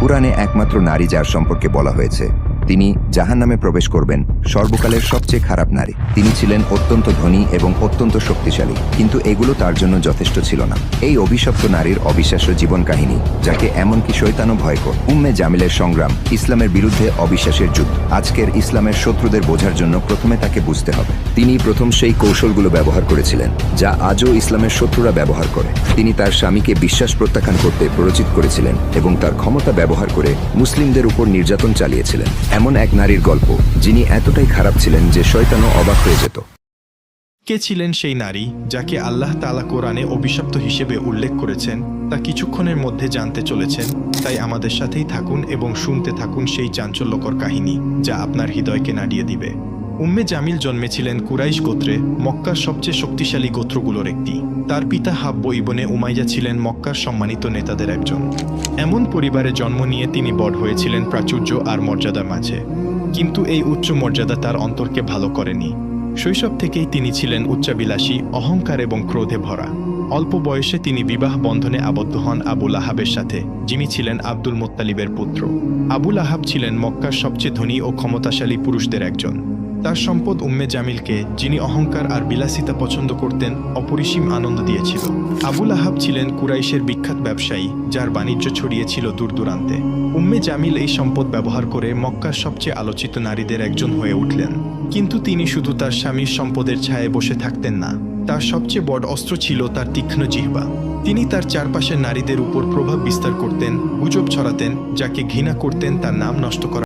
কুরআনে একমাত্র নারী যার সম্পর্কে বলা হয়েছে তিনি জাহান্নামে প্রবেশ করবেন, সর্বকালের সবচেয়ে খারাপ নারী। তিনি ছিলেন অত্যন্ত ধনী এবং অত্যন্ত শক্তিশালী, কিন্তু এগুলো তার জন্য যথেষ্ট ছিল না। এই অভিশপ্ত নারীর অবিশ্বাস্য জীবন কাহিনী, যাকে এমনকি শয়তানও ভয় করে। উম্মে জামিলের সংগ্রাম, ইসলামের বিরুদ্ধে অবিশ্বাসের যুদ্ধ। আজকের ইসলামের শত্রুদের বোঝার জন্য প্রথমে তাকে বুঝতে হবে। তিনি প্রথম সেই কৌশলগুলো ব্যবহার করেছিলেন যা আজও ইসলামের শত্রুরা ব্যবহার করে। তিনি তার স্বামীকে বিশ্বাস প্রত্যাখ্যান করতে প্ররোচিত করেছিলেন এবং তার ক্ষমতা ব্যবহার করে মুসলিমদের উপর নির্যাতন চালিয়েছিলেন। এমন এক নারীর গল্প যিনি এতটাই খারাপ ছিলেন যে শয়তানও অবাক হয়ে যেত। কে ছিলেন সেই নারী যাকে আল্লাহ তাআলা কোরআনে অভিশপ্ত হিসেবে উল্লেখ করেছেন তা কিছুক্ষণের মধ্যে জানতে চলেছেন। তাই আমাদের সাথেই থাকুন এবং শুনতে থাকুন সেই চাঞ্চল্যকর কাহিনী যা আপনার হৃদয়কে নাড়িয়ে দিবে। উম্মে জামিল জন্মেছিলেন কুরাইশ গোত্রে, মক্কার সবচেয়ে শক্তিশালী গোত্রগুলোর একটি। তার পিতা হাব্ব ইবনে উমাইয়া ছিলেন মক্কার সম্মানিত নেতাদের একজন। এমন পরিবারে জন্ম নিয়ে তিনি বড় হয়েছিলেন প্রাচুর্য আর মর্যাদার মাঝে। কিন্তু এই উচ্চ মর্যাদা তার অন্তরকে ভালো করেনি। শৈশব থেকেই তিনি ছিলেন উচ্চাবিলাসী, অহংকার এবং ক্রোধে ভরা। অল্প বয়সে তিনি বিবাহ বন্ধনে আবদ্ধ হন আবু লাহাবের সাথে, যিনি ছিলেন আব্দুল মুত্তালিবের পুত্র। আবু লাহাব ছিলেন মক্কার সবচেয়ে ধনী ও ক্ষমতাশালী পুরুষদের একজন। তার সম্পদ উম্মে জামিলকে, যিনি অহংকার আর বিলাসিতা পছন্দ করতেন, অপরিসীম আনন্দ দিয়েছিল। আবু লাহাব ছিলেন কুরাইশের বিখ্যাত ব্যবসায়ী, যার বাণিজ্য ছড়িয়েছিল দূর দূরান্তে। উম্মে জামিল এই সম্পদ ব্যবহার করে মক্কার সবচেয়ে আলোচিত নারীদের একজন হয়ে উঠলেন। কিন্তু তিনি শুধু তার স্বামীর সম্পদের ছায়ায় বসে থাকতেন না। তার সবচেয়ে বড় অস্ত্র ছিল তার তীক্ষ্ণ জিহ্বা। তিনি তার চারপাশের নারীদের উপর প্রভাব বিস্তার করতেন, গুজব ছড়াতেন, যাকে ঘৃণা করতেন তার নাম নষ্ট করা